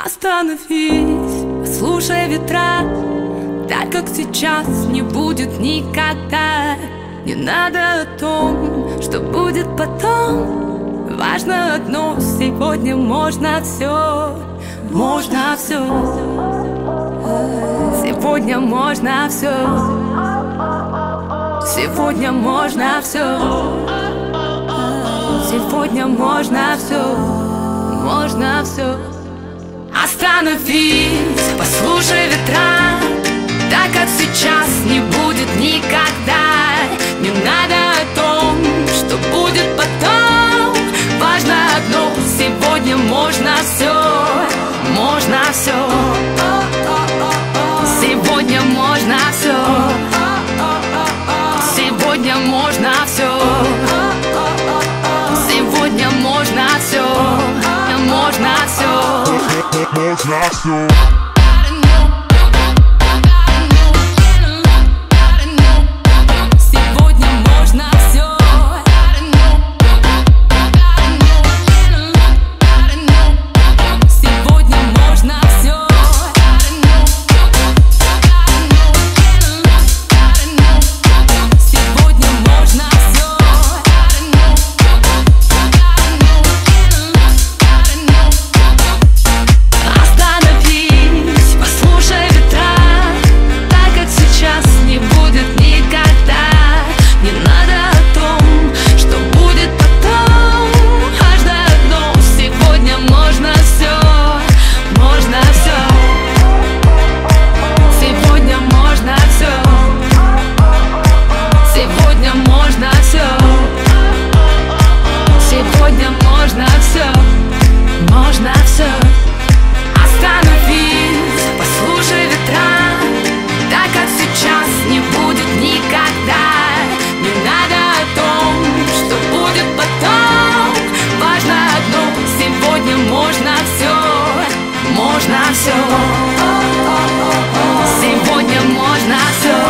Остановись, послушай ветра. Так как сейчас не будет никогда. Не надо о том, что будет потом. Важно одно, сегодня можно все. Можно все. Сегодня можно все. Сегодня можно все. Сегодня можно все. Можно все. Остановись, послушай ветра. Так как сейчас не будет никогда. Не надо о том, что будет потом. Важно одно, сегодня можно все. Можно все. Сегодня можно все. Сегодня можно все. Сегодня можно все. Можно все. Можно все. Можно все. Сегодня можно все.